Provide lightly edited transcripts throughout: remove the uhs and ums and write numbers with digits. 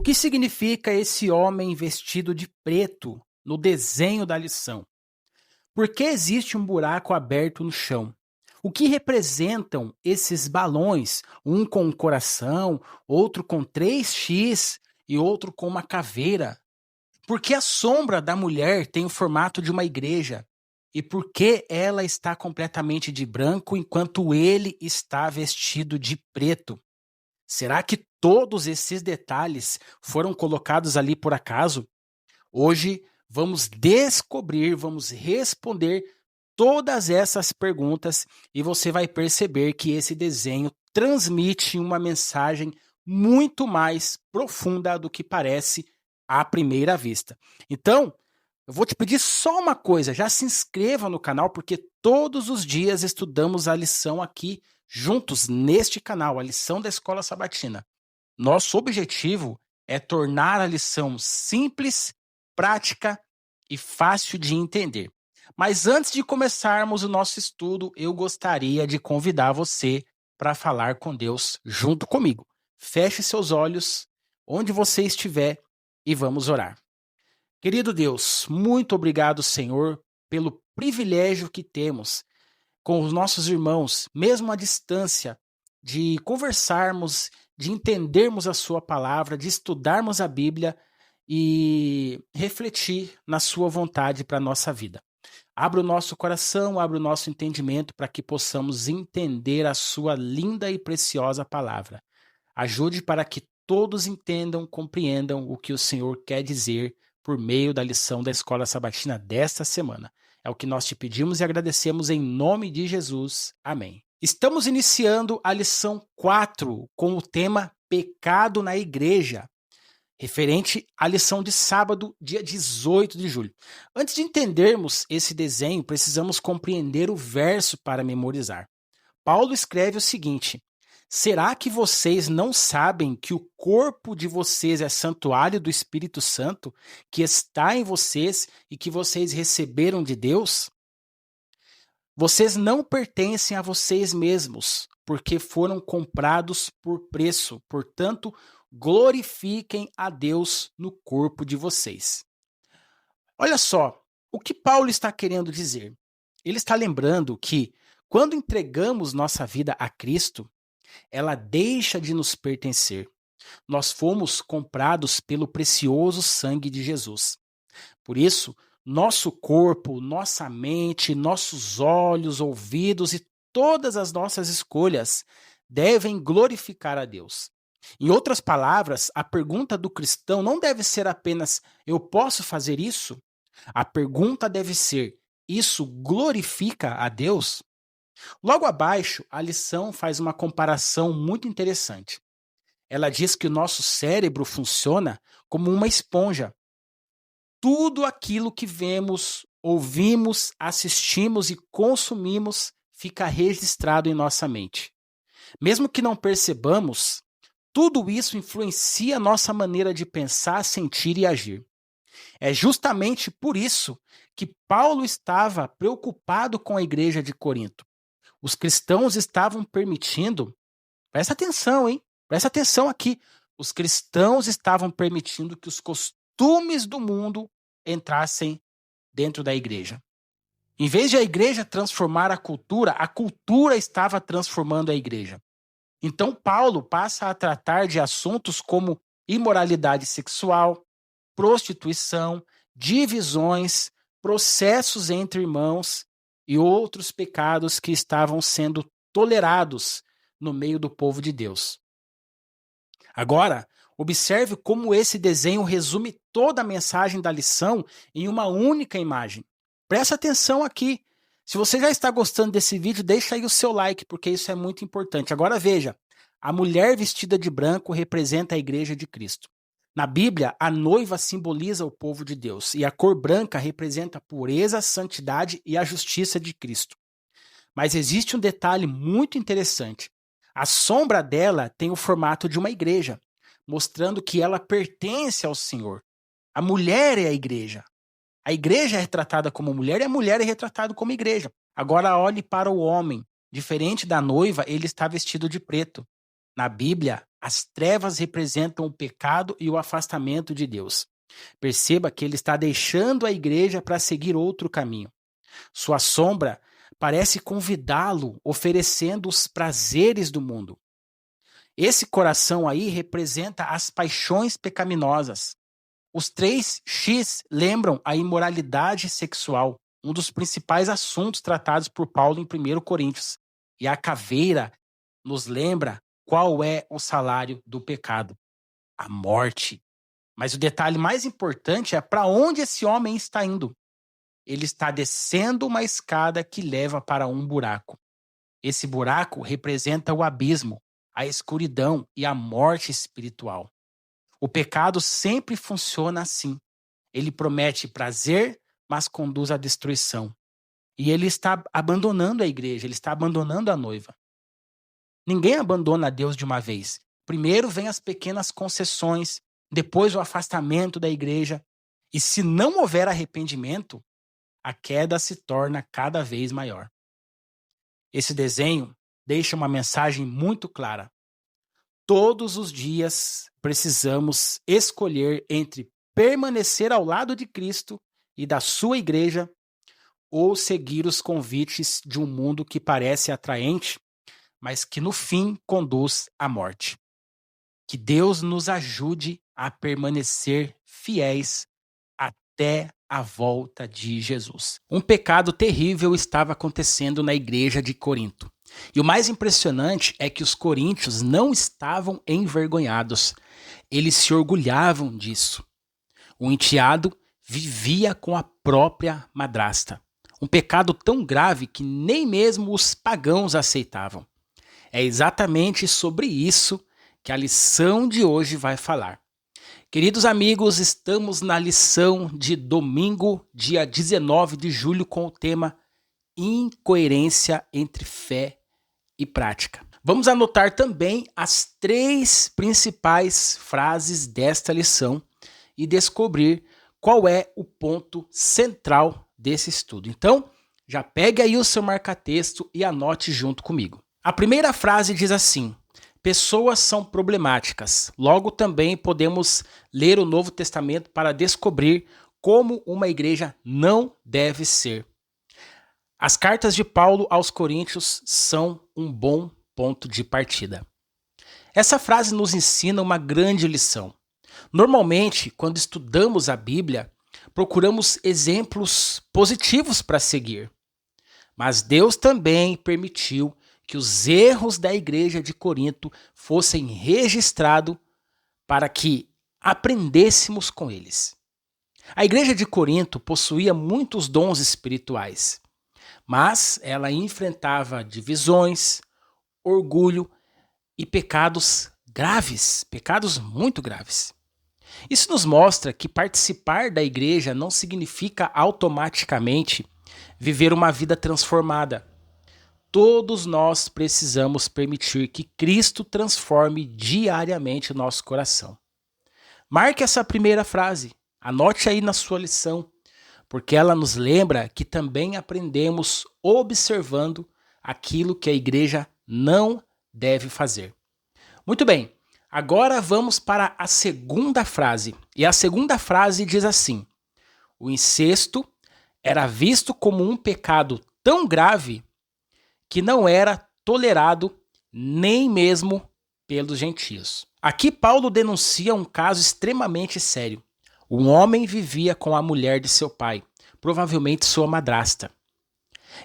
que significa esse homem vestido de preto no desenho da lição? Por que existe um buraco aberto no chão? O que representam esses balões? Um com um coração, outro com 3x e outro com uma caveira? Por que a sombra da mulher tem o formato de uma igreja? E por que ela está completamente de branco enquanto ele está vestido de preto? Será que todos esses detalhes foram colocados ali por acaso? Hoje vamos descobrir, vamos responder todas essas perguntas e você vai perceber que esse desenho transmite uma mensagem muito mais profunda do que parece à primeira vista. Então, eu vou te pedir só uma coisa, já se inscreva no canal porque todos os dias estudamos a lição aqui juntos neste canal, a lição da Escola Sabatina. Nosso objetivo é tornar a lição simples, prática e fácil de entender. Mas antes de começarmos o nosso estudo, eu gostaria de convidar você para falar com Deus junto comigo. Feche seus olhos onde você estiver e vamos orar. Querido Deus, muito obrigado, Senhor, pelo privilégio que temos com os nossos irmãos, mesmo à distância, de conversarmos, de entendermos a sua palavra, de estudarmos a Bíblia e refletir na sua vontade para a nossa vida. Abra o nosso coração, abra o nosso entendimento para que possamos entender a sua linda e preciosa palavra. Ajude para que todos entendam, compreendam o que o Senhor quer dizer por meio da lição da Escola Sabatina desta semana. É o que nós te pedimos e agradecemos em nome de Jesus. Amém. Estamos iniciando a lição 4 com o tema Pecado na Igreja, referente à lição de sábado, dia 18 de julho. Antes de entendermos esse desenho, precisamos compreender o verso para memorizar. Paulo escreve o seguinte: será que vocês não sabem que o corpo de vocês é santuário do Espírito Santo, que está em vocês e que vocês receberam de Deus? Vocês não pertencem a vocês mesmos, porque foram comprados por preço. Portanto, glorifiquem a Deus no corpo de vocês. Olha só, o que Paulo está querendo dizer? Ele está lembrando que, quando entregamos nossa vida a Cristo, ela deixa de nos pertencer. Nós fomos comprados pelo precioso sangue de Jesus. Por isso, nosso corpo, nossa mente, nossos olhos, ouvidos e todas as nossas escolhas devem glorificar a Deus. Em outras palavras, a pergunta do cristão não deve ser apenas: eu posso fazer isso? A pergunta deve ser: isso glorifica a Deus? Logo abaixo, a lição faz uma comparação muito interessante. Ela diz que o nosso cérebro funciona como uma esponja. Tudo aquilo que vemos, ouvimos, assistimos e consumimos fica registrado em nossa mente. Mesmo que não percebamos, tudo isso influencia a nossa maneira de pensar, sentir e agir. É justamente por isso que Paulo estava preocupado com a igreja de Corinto. Os cristãos estavam permitindo, presta atenção, hein? Presta atenção aqui. Os cristãos estavam permitindo que os costumes do mundo entrassem dentro da igreja. Em vez de a igreja transformar a cultura estava transformando a igreja. Então Paulo passa a tratar de assuntos como imoralidade sexual, prostituição, divisões, processos entre irmãos e outros pecados que estavam sendo tolerados no meio do povo de Deus. Agora, observe como esse desenho resume toda a mensagem da lição em uma única imagem. Presta atenção aqui. Se você já está gostando desse vídeo, deixa aí o seu like, porque isso é muito importante. Agora veja, a mulher vestida de branco representa a igreja de Cristo. Na Bíblia, a noiva simboliza o povo de Deus e a cor branca representa a pureza, a santidade e a justiça de Cristo. Mas existe um detalhe muito interessante. A sombra dela tem o formato de uma igreja, mostrando que ela pertence ao Senhor. A mulher é a igreja. A igreja é retratada como mulher e a mulher é retratada como igreja. Agora olhe para o homem. Diferente da noiva, ele está vestido de preto. Na Bíblia, As trevas representam o pecado e o afastamento de Deus. Perceba que ele está deixando a igreja para seguir outro caminho. Sua sombra parece convidá-lo, oferecendo os prazeres do mundo. Esse coração aí representa as paixões pecaminosas. Os 3X lembram a imoralidade sexual, um dos principais assuntos tratados por Paulo em 1 Coríntios. E a caveira nos lembra qual é o salário do pecado: a morte. Mas o detalhe mais importante é para onde esse homem está indo. Ele está descendo uma escada que leva para um buraco. Esse buraco representa o abismo, a escuridão e a morte espiritual. O pecado sempre funciona assim. Ele promete prazer, mas conduz à destruição. E ele está abandonando a igreja, ele está abandonando a noiva. Ninguém abandona Deus de uma vez. Primeiro vem as pequenas concessões, depois o afastamento da igreja. E se não houver arrependimento, a queda se torna cada vez maior. Esse desenho deixa uma mensagem muito clara. Todos os dias precisamos escolher entre permanecer ao lado de Cristo e da sua igreja ou seguir os convites de um mundo que parece atraente, mas que no fim conduz à morte. Que Deus nos ajude a permanecer fiéis até a volta de Jesus. Um pecado terrível estava acontecendo na igreja de Corinto. E o mais impressionante é que os coríntios não estavam envergonhados. Eles se orgulhavam disso. O enteado vivia com a própria madrasta. Um pecado tão grave que nem mesmo os pagãos aceitavam. É exatamente sobre isso que a lição de hoje vai falar. Queridos amigos, estamos na lição de domingo, dia 19 de julho, com o tema Incoerência entre fé e prática. Vamos anotar também as 3 principais frases desta lição e descobrir qual é o ponto central desse estudo. Então, já pegue aí o seu marca-texto e anote junto comigo. A primeira frase diz assim: pessoas são problemáticas. Logo, também podemos ler o Novo Testamento para descobrir como uma igreja não deve ser. As cartas de Paulo aos Coríntios são um bom ponto de partida. Essa frase nos ensina uma grande lição. Normalmente, quando estudamos a Bíblia, procuramos exemplos positivos para seguir. Mas Deus também permitiu que os erros da igreja de Corinto fossem registrados para que aprendêssemos com eles. A igreja de Corinto possuía muitos dons espirituais, mas ela enfrentava divisões, orgulho e pecados graves, pecados muito graves. Isso nos mostra que participar da igreja não significa automaticamente viver uma vida transformada. Todos nós precisamos permitir que Cristo transforme diariamente o nosso coração. Marque essa primeira frase, anote aí na sua lição, porque ela nos lembra que também aprendemos observando aquilo que a igreja não deve fazer. Muito bem, agora vamos para a segunda frase. E a segunda frase diz assim: o incesto era visto como um pecado tão grave que não era tolerado nem mesmo pelos gentios. Aqui Paulo denuncia um caso extremamente sério. Um homem vivia com a mulher de seu pai, provavelmente sua madrasta.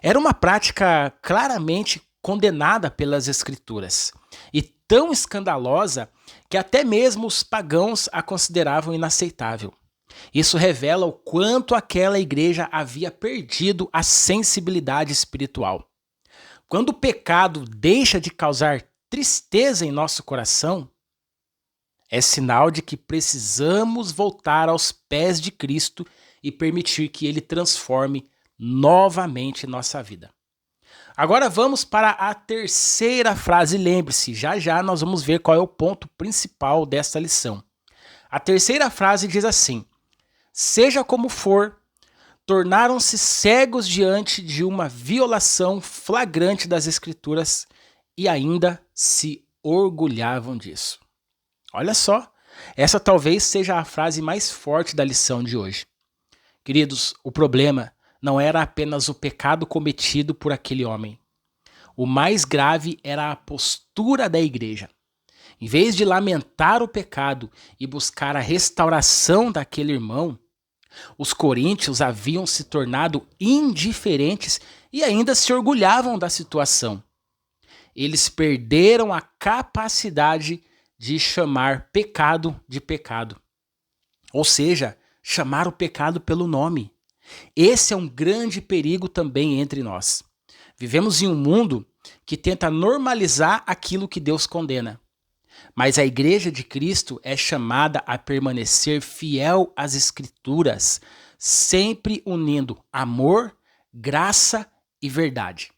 Era uma prática claramente condenada pelas Escrituras e tão escandalosa que até mesmo os pagãos a consideravam inaceitável. Isso revela o quanto aquela igreja havia perdido a sensibilidade espiritual. Quando o pecado deixa de causar tristeza em nosso coração, é sinal de que precisamos voltar aos pés de Cristo e permitir que Ele transforme novamente nossa vida. Agora vamos para a terceira frase. Lembre-se, já já nós vamos ver qual é o ponto principal desta lição. A terceira frase diz assim: seja como for, tornaram-se cegos diante de uma violação flagrante das Escrituras e ainda se orgulhavam disso. Olha só, essa talvez seja a frase mais forte da lição de hoje. Queridos, o problema não era apenas o pecado cometido por aquele homem. O mais grave era a postura da igreja. Em vez de lamentar o pecado e buscar a restauração daquele irmão, os coríntios haviam se tornado indiferentes e ainda se orgulhavam da situação. Eles perderam a capacidade de chamar pecado de pecado. Ou seja, chamar o pecado pelo nome. Esse é um grande perigo também entre nós. Vivemos em um mundo que tenta normalizar aquilo que Deus condena. Mas a Igreja de Cristo é chamada a permanecer fiel às Escrituras, sempre unindo amor, graça e verdade.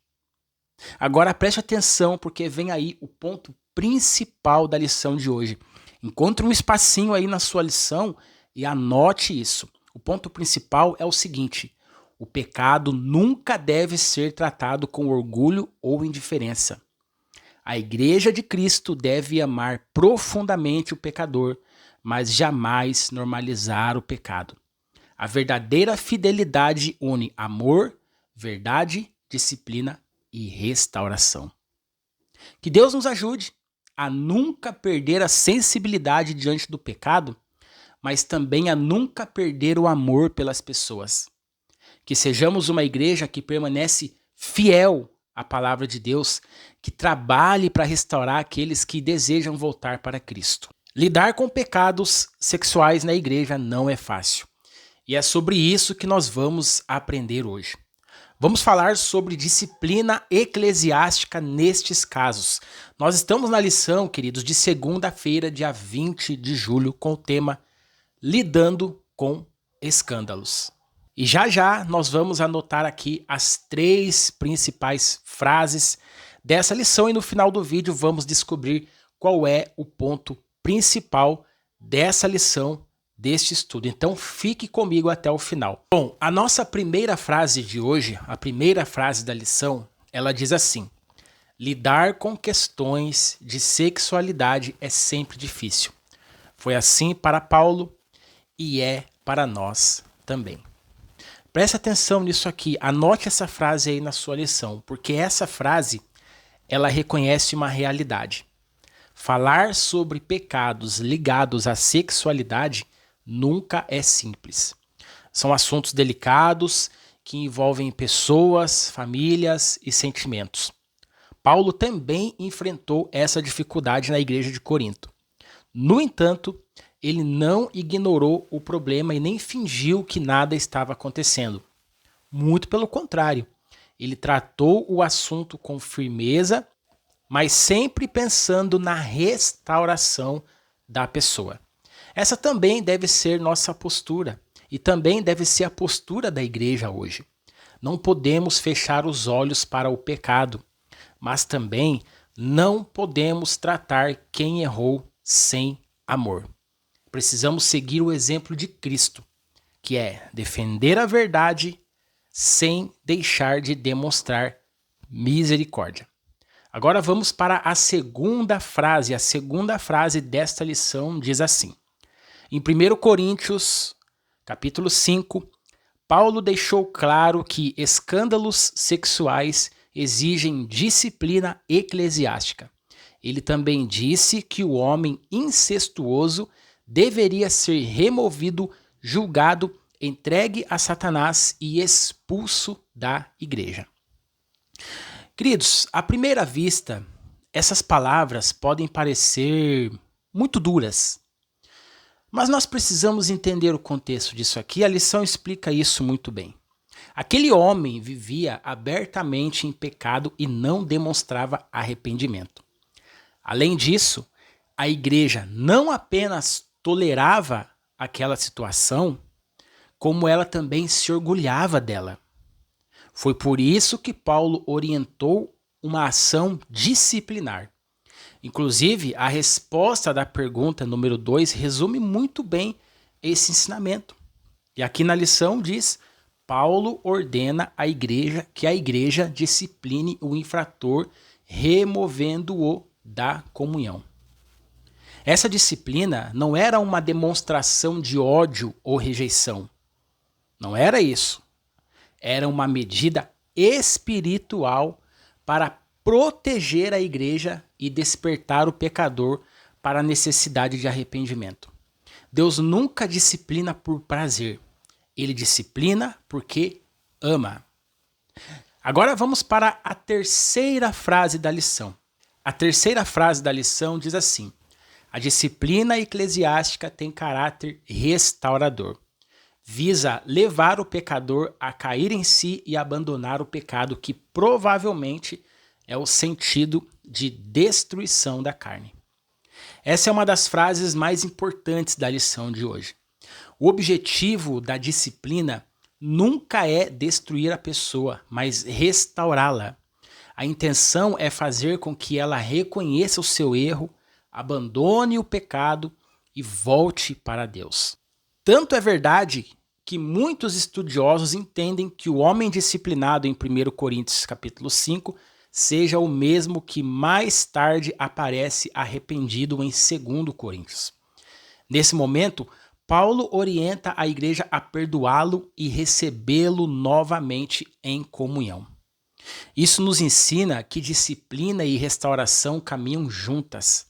Agora preste atenção, porque vem aí o ponto principal da lição de hoje. Encontre um espacinho aí na sua lição e anote isso. O ponto principal é o seguinte: o pecado nunca deve ser tratado com orgulho ou indiferença. A Igreja de Cristo deve amar profundamente o pecador, mas jamais normalizar o pecado. A verdadeira fidelidade une amor, verdade, disciplina e restauração. Que Deus nos ajude a nunca perder a sensibilidade diante do pecado, mas também a nunca perder o amor pelas pessoas. Que sejamos uma igreja que permanece fiel à palavra de Deus, que trabalhe para restaurar aqueles que desejam voltar para Cristo. Lidar com pecados sexuais na igreja não é fácil. E é sobre isso que nós vamos aprender hoje. Vamos falar sobre disciplina eclesiástica nestes casos. Nós estamos na lição, queridos, de segunda-feira, dia 20 de julho, com o tema Lidando com Escândalos. E já nós vamos anotar aqui as 3 principais frases dessa lição e no final do vídeo vamos descobrir qual é o ponto principal dessa lição, deste estudo. Então fique comigo até o final. Bom, a nossa primeira frase de hoje, a primeira frase da lição, ela diz assim: lidar com questões de sexualidade é sempre difícil. Foi assim para Paulo e é para nós também. Preste atenção nisso aqui, anote essa frase aí na sua lição, porque essa frase, ela reconhece uma realidade. Falar sobre pecados ligados à sexualidade nunca é simples. São assuntos delicados que envolvem pessoas, famílias e sentimentos. Paulo também enfrentou essa dificuldade na igreja de Corinto. No entanto, ele não ignorou o problema e nem fingiu que nada estava acontecendo. Muito pelo contrário, ele tratou o assunto com firmeza, mas sempre pensando na restauração da pessoa. Essa também deve ser nossa postura e também deve ser a postura da igreja hoje. Não podemos fechar os olhos para o pecado, mas também não podemos tratar quem errou sem amor. Precisamos seguir o exemplo de Cristo, que é defender a verdade sem deixar de demonstrar misericórdia. Agora vamos para a segunda frase. A segunda frase desta lição diz assim: em 1 Coríntios, capítulo 5, Paulo deixou claro que escândalos sexuais exigem disciplina eclesiástica. Ele também disse que o homem incestuoso deveria ser removido, julgado, entregue a Satanás e expulso da igreja. Queridos, à primeira vista, essas palavras podem parecer muito duras, mas nós precisamos entender o contexto disso aqui. A lição explica isso muito bem. Aquele homem vivia abertamente em pecado e não demonstrava arrependimento. Além disso, a igreja não apenas tolerava aquela situação, como ela também se orgulhava dela. Foi por isso que Paulo orientou uma ação disciplinar. Inclusive, a resposta da pergunta número 2 resume muito bem esse ensinamento. E aqui na lição diz: Paulo ordena à igreja que a igreja discipline o infrator, removendo-o da comunhão. Essa disciplina não era uma demonstração de ódio ou rejeição. Não era isso. Era uma medida espiritual para proteger a igreja e despertar o pecador para a necessidade de arrependimento. Deus nunca disciplina por prazer. Ele disciplina porque ama. Agora vamos para a terceira frase da lição. A terceira frase da lição diz assim: a disciplina eclesiástica tem caráter restaurador. Visa levar o pecador a cair em si e abandonar o pecado, que provavelmente é o sentido de destruição da carne. Essa é uma das frases mais importantes da lição de hoje. O objetivo da disciplina nunca é destruir a pessoa, mas restaurá-la. A intenção é fazer com que ela reconheça o seu erro, abandone o pecado e volte para Deus. Tanto é verdade que muitos estudiosos entendem que o homem disciplinado em 1 Coríntios capítulo 5 seja o mesmo que mais tarde aparece arrependido em 2 Coríntios. Nesse momento, Paulo orienta a igreja a perdoá-lo e recebê-lo novamente em comunhão. Isso nos ensina que disciplina e restauração caminham juntas.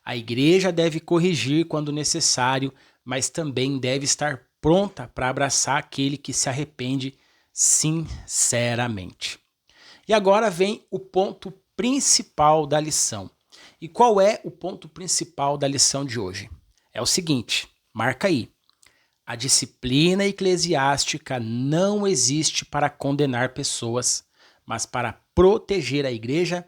A igreja deve corrigir quando necessário, mas também deve estar pronta para abraçar aquele que se arrepende sinceramente. E agora vem o ponto principal da lição. E qual é o ponto principal da lição de hoje? É o seguinte, marca aí. A disciplina eclesiástica não existe para condenar pessoas, mas para proteger a igreja,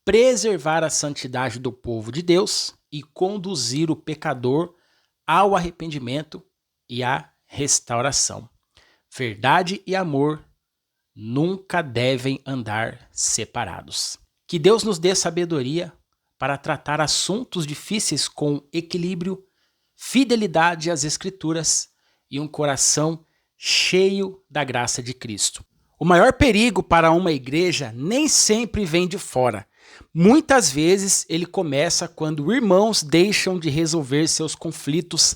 preservar a santidade do povo de Deus e conduzir o pecador ao arrependimento e à restauração. Verdade e amor nunca devem andar separados. Que Deus nos dê sabedoria para tratar assuntos difíceis com equilíbrio, fidelidade às Escrituras e um coração cheio da graça de Cristo. O maior perigo para uma igreja nem sempre vem de fora. Muitas vezes ele começa quando irmãos deixam de resolver seus conflitos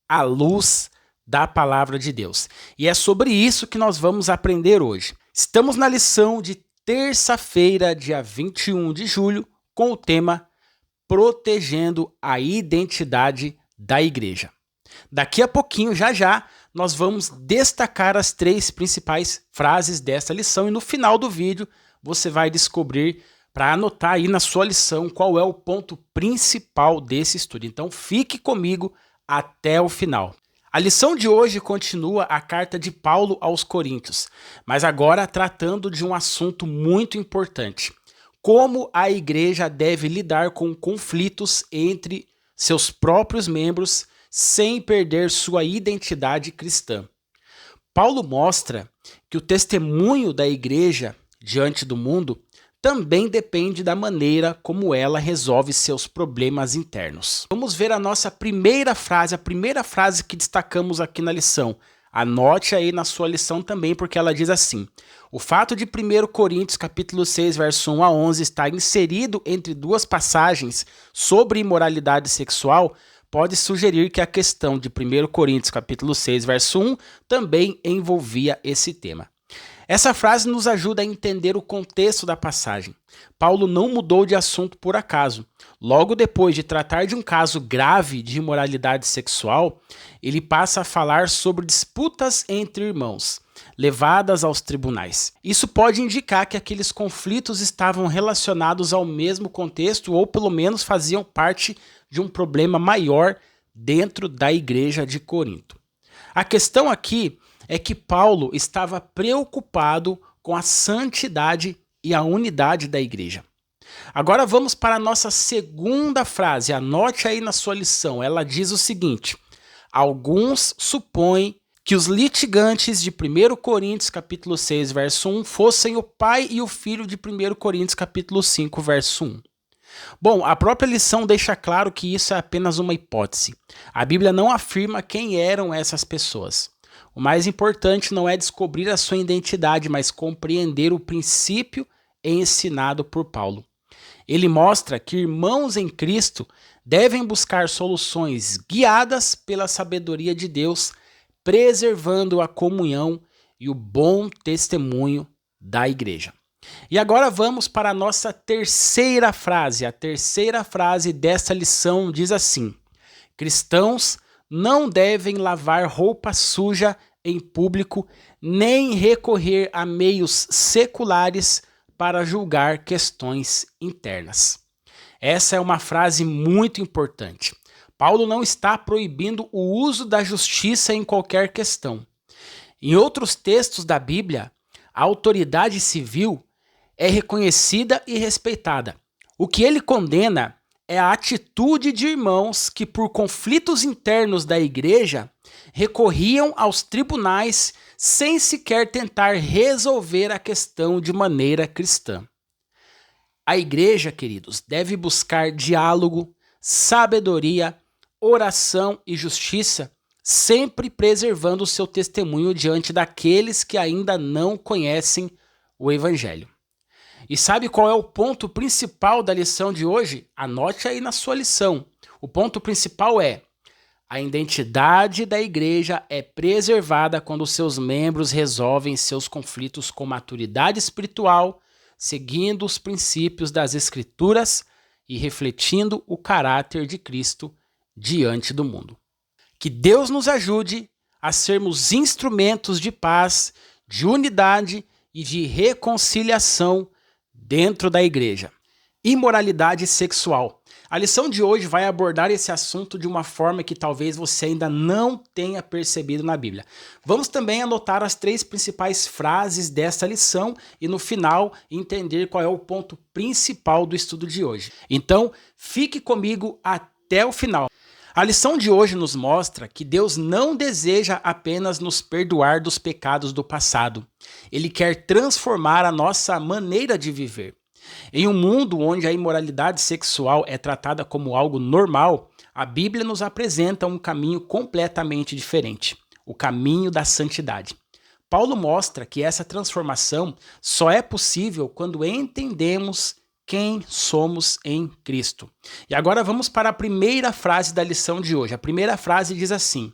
à luz da palavra de Deus. E é sobre isso que nós vamos aprender hoje. Estamos na lição de terça-feira, dia 21 de julho, com o tema Protegendo a Identidade da Igreja. Daqui a pouquinho, já, nós vamos destacar as 3 principais frases dessa lição e no final do vídeo você vai descobrir, para anotar aí na sua lição, qual é o ponto principal desse estudo. Então fique comigo até o final. A lição de hoje continua a carta de Paulo aos Coríntios, mas agora tratando de um assunto muito importante. Como a igreja deve lidar com conflitos entre seus próprios membros sem perder sua identidade cristã. Paulo mostra que o testemunho da igreja diante do mundo também depende da maneira como ela resolve seus problemas internos. Vamos ver a nossa primeira frase, a primeira frase que destacamos aqui na lição. Anote aí na sua lição também, porque ela diz assim: o fato de 1 Coríntios capítulo 6, verso 1 a 11 estar inserido entre 2 passagens sobre imoralidade sexual pode sugerir que a questão de 1 Coríntios capítulo 6, verso 1 também envolvia esse tema. Essa frase nos ajuda a entender o contexto da passagem. Paulo não mudou de assunto por acaso. Logo depois de tratar de um caso grave de imoralidade sexual, ele passa a falar sobre disputas entre irmãos, levadas aos tribunais. Isso pode indicar que aqueles conflitos estavam relacionados ao mesmo contexto ou pelo menos faziam parte de um problema maior dentro da igreja de Corinto. A questão aqui é que Paulo estava preocupado com a santidade e a unidade da igreja. Agora vamos para a nossa segunda frase. Anote aí na sua lição. Ela diz o seguinte: alguns supõem que os litigantes de 1 Coríntios capítulo 6, verso 1 fossem o pai e o filho de 1 Coríntios capítulo 5, verso 1. Bom, a própria lição deixa claro que isso é apenas uma hipótese. A Bíblia não afirma quem eram essas pessoas. O mais importante não é descobrir a sua identidade, mas compreender o princípio ensinado por Paulo. Ele mostra que irmãos em Cristo devem buscar soluções guiadas pela sabedoria de Deus, preservando a comunhão e o bom testemunho da igreja. E agora vamos para a nossa terceira frase. A terceira frase desta lição diz assim: cristãos não devem lavar roupa suja em público, nem recorrer a meios seculares para julgar questões internas. Essa é uma frase muito importante. Paulo não está proibindo o uso da justiça em qualquer questão. Em outros textos da Bíblia, a autoridade civil é reconhecida e respeitada. O que ele condena é a atitude de irmãos que, por conflitos internos da igreja, recorriam aos tribunais sem sequer tentar resolver a questão de maneira cristã. A igreja, queridos, deve buscar diálogo, sabedoria, oração e justiça, sempre preservando o seu testemunho diante daqueles que ainda não conhecem o Evangelho. E sabe qual é o ponto principal da lição de hoje? Anote aí na sua lição. O ponto principal é: a identidade da igreja é preservada quando seus membros resolvem seus conflitos com maturidade espiritual, seguindo os princípios das Escrituras e refletindo o caráter de Cristo diante do mundo. Que Deus nos ajude a sermos instrumentos de paz, de unidade e de reconciliação dentro da igreja. Imoralidade sexual. A lição de hoje vai abordar esse assunto de uma forma que talvez você ainda não tenha percebido na Bíblia. Vamos também anotar as 3 principais frases dessa lição e no final entender qual é o ponto principal do estudo de hoje. Então, fique comigo até o final. A lição de hoje nos mostra que Deus não deseja apenas nos perdoar dos pecados do passado. Ele quer transformar a nossa maneira de viver. Em um mundo onde a imoralidade sexual é tratada como algo normal, a Bíblia nos apresenta um caminho completamente diferente, o caminho da santidade. Paulo mostra que essa transformação só é possível quando entendemos quem somos em Cristo. E agora vamos para a primeira frase da lição de hoje. A primeira frase diz assim: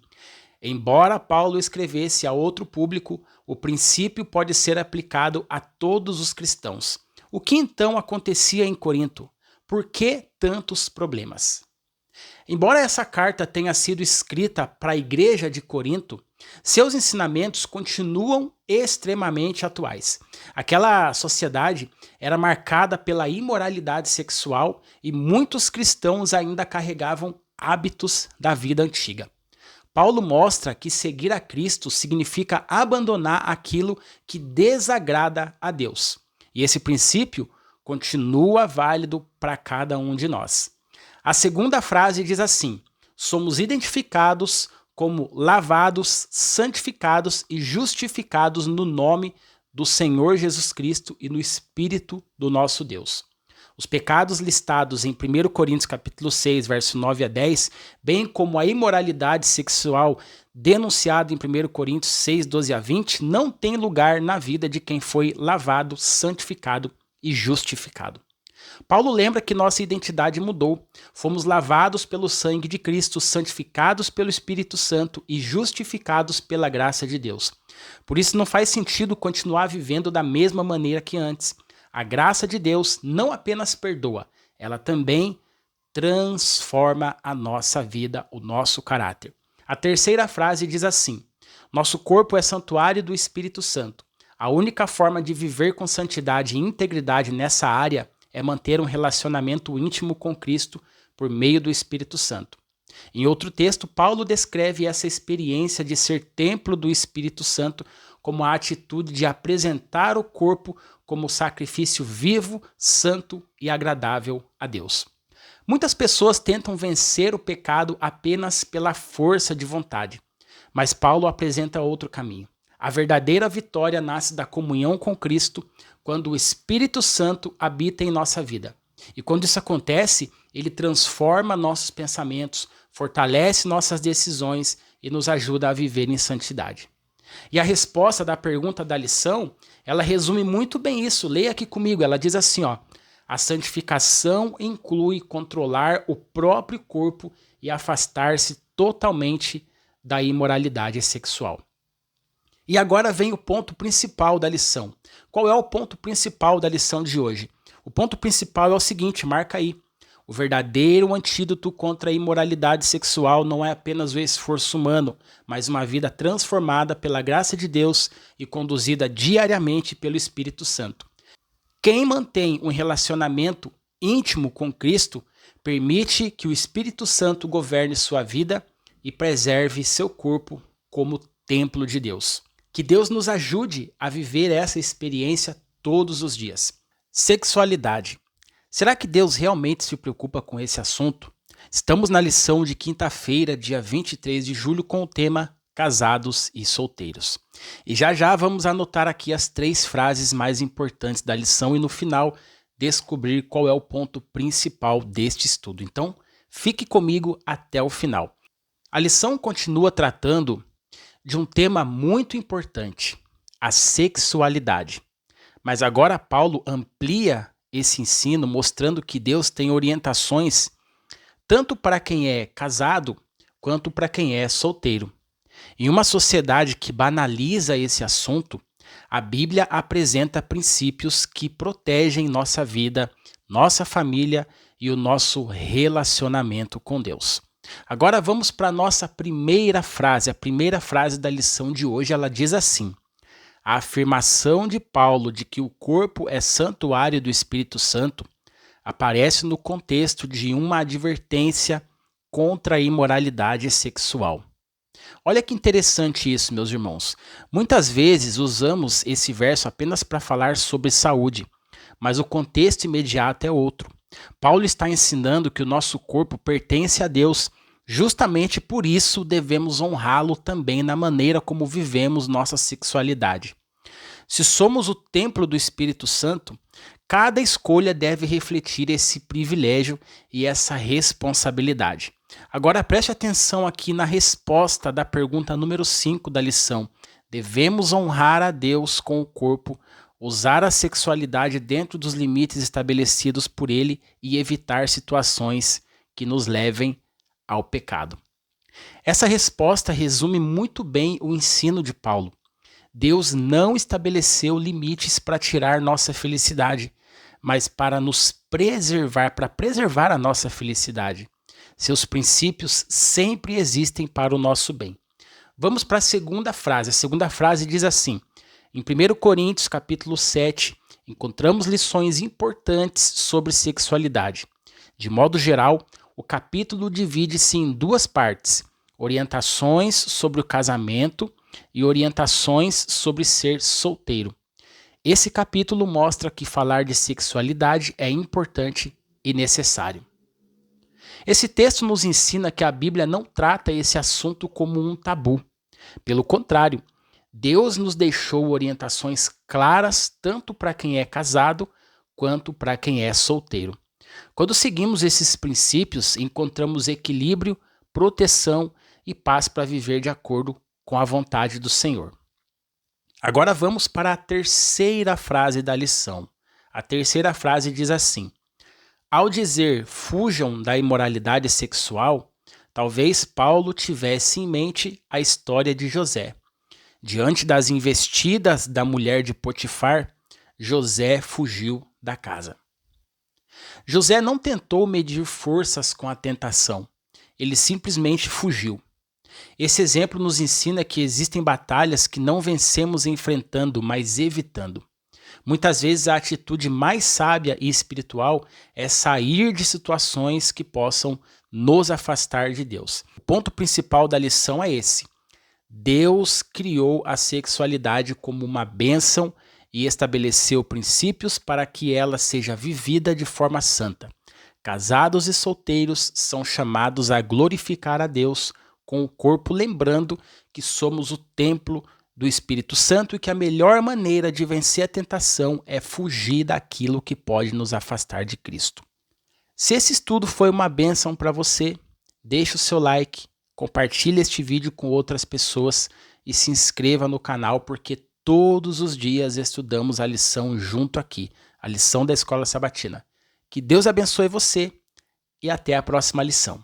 embora Paulo escrevesse a outro público, o princípio pode ser aplicado a todos os cristãos. O que então acontecia em Corinto? Por que tantos problemas? Embora essa carta tenha sido escrita para a igreja de Corinto, seus ensinamentos continuam extremamente atuais. Aquela sociedade era marcada pela imoralidade sexual e muitos cristãos ainda carregavam hábitos da vida antiga. Paulo mostra que seguir a Cristo significa abandonar aquilo que desagrada a Deus. E esse princípio continua válido para cada um de nós. A segunda frase diz assim: somos identificados como lavados, santificados e justificados no nome do Senhor Jesus Cristo e no Espírito do nosso Deus. Os pecados listados em 1 Coríntios capítulo 6, verso 9 a 10, bem como a imoralidade sexual denunciada em 1 Coríntios 6, 12 a 20, não tem lugar na vida de quem foi lavado, santificado e justificado. Paulo lembra que nossa identidade mudou. Fomos lavados pelo sangue de Cristo, santificados pelo Espírito Santo e justificados pela graça de Deus. Por isso não faz sentido continuar vivendo da mesma maneira que antes. A graça de Deus não apenas perdoa, ela também transforma a nossa vida, o nosso caráter. A terceira frase diz assim: nosso corpo é santuário do Espírito Santo. A única forma de viver com santidade e integridade nessa área é manter um relacionamento íntimo com Cristo por meio do Espírito Santo. Em outro texto, Paulo descreve essa experiência de ser templo do Espírito Santo como a atitude de apresentar o corpo como sacrifício vivo, santo e agradável a Deus. Muitas pessoas tentam vencer o pecado apenas pela força de vontade, mas Paulo apresenta outro caminho. A verdadeira vitória nasce da comunhão com Cristo, quando o Espírito Santo habita em nossa vida. E quando isso acontece, ele transforma nossos pensamentos, fortalece nossas decisões e nos ajuda a viver em santidade. E a resposta da pergunta da lição, ela resume muito bem isso. Leia aqui comigo, ela diz assim, A santificação inclui controlar o próprio corpo e afastar-se totalmente da imoralidade sexual. E agora vem o ponto principal da lição. Qual é o ponto principal da lição de hoje? O ponto principal é o seguinte, marca aí. O verdadeiro antídoto contra a imoralidade sexual não é apenas o esforço humano, mas uma vida transformada pela graça de Deus e conduzida diariamente pelo Espírito Santo. Quem mantém um relacionamento íntimo com Cristo permite que o Espírito Santo governe sua vida e preserve seu corpo como templo de Deus. Que Deus nos ajude a viver essa experiência todos os dias. Sexualidade. Será que Deus realmente se preocupa com esse assunto? Estamos na lição de quinta-feira, dia 23 de julho, com o tema Casados e Solteiros. E já vamos anotar aqui as 3 frases mais importantes da lição e no final descobrir qual é o ponto principal deste estudo. Então, fique comigo até o final. A lição continua tratando de um tema muito importante, a sexualidade. Mas agora Paulo amplia esse ensino, mostrando que Deus tem orientações tanto para quem é casado quanto para quem é solteiro. Em uma sociedade que banaliza esse assunto, a Bíblia apresenta princípios que protegem nossa vida, nossa família e o nosso relacionamento com Deus. Agora vamos para a nossa primeira frase. A primeira frase da lição de hoje, ela diz assim: a afirmação de Paulo de que o corpo é santuário do Espírito Santo aparece no contexto de uma advertência contra a imoralidade sexual. Olha que interessante isso, meus irmãos. Muitas vezes usamos esse verso apenas para falar sobre saúde, mas o contexto imediato é outro. Paulo está ensinando que o nosso corpo pertence a Deus. Justamente por isso devemos honrá-lo também na maneira como vivemos nossa sexualidade. Se somos o templo do Espírito Santo, cada escolha deve refletir esse privilégio e essa responsabilidade. Agora preste atenção aqui na resposta da pergunta número 5 da lição. Devemos honrar a Deus com o corpo, usar a sexualidade dentro dos limites estabelecidos por Ele e evitar situações que nos levem ao pecado. Essa resposta resume muito bem o ensino de Paulo. Deus não estabeleceu limites para tirar nossa felicidade, mas para nos preservar, para preservar a nossa felicidade. Seus princípios sempre existem para o nosso bem. Vamos para a segunda frase. A segunda frase diz assim: em 1 Coríntios, capítulo 7, encontramos lições importantes sobre sexualidade. De modo geral, o capítulo divide-se em 2 partes: orientações sobre o casamento e orientações sobre ser solteiro. Esse capítulo mostra que falar de sexualidade é importante e necessário. Esse texto nos ensina que a Bíblia não trata esse assunto como um tabu. Pelo contrário, Deus nos deixou orientações claras tanto para quem é casado quanto para quem é solteiro. Quando seguimos esses princípios, encontramos equilíbrio, proteção e paz para viver de acordo com a vontade do Senhor. Agora vamos para a terceira frase da lição. A terceira frase diz assim: ao dizer fujam da imoralidade sexual, talvez Paulo tivesse em mente a história de José. Diante das investidas da mulher de Potifar, José fugiu da casa. José não tentou medir forças com a tentação, ele simplesmente fugiu. Esse exemplo nos ensina que existem batalhas que não vencemos enfrentando, mas evitando. Muitas vezes a atitude mais sábia e espiritual é sair de situações que possam nos afastar de Deus. O ponto principal da lição é esse: Deus criou a sexualidade como uma bênção e estabeleceu princípios para que ela seja vivida de forma santa. Casados e solteiros são chamados a glorificar a Deus com o corpo, lembrando que somos o templo do Espírito Santo e que a melhor maneira de vencer a tentação é fugir daquilo que pode nos afastar de Cristo. Se esse estudo foi uma bênção para você, deixe o seu like, compartilhe este vídeo com outras pessoas e se inscreva no canal, porque todos os dias estudamos a lição junto aqui, a lição da Escola Sabatina. Que Deus abençoe você e até a próxima lição.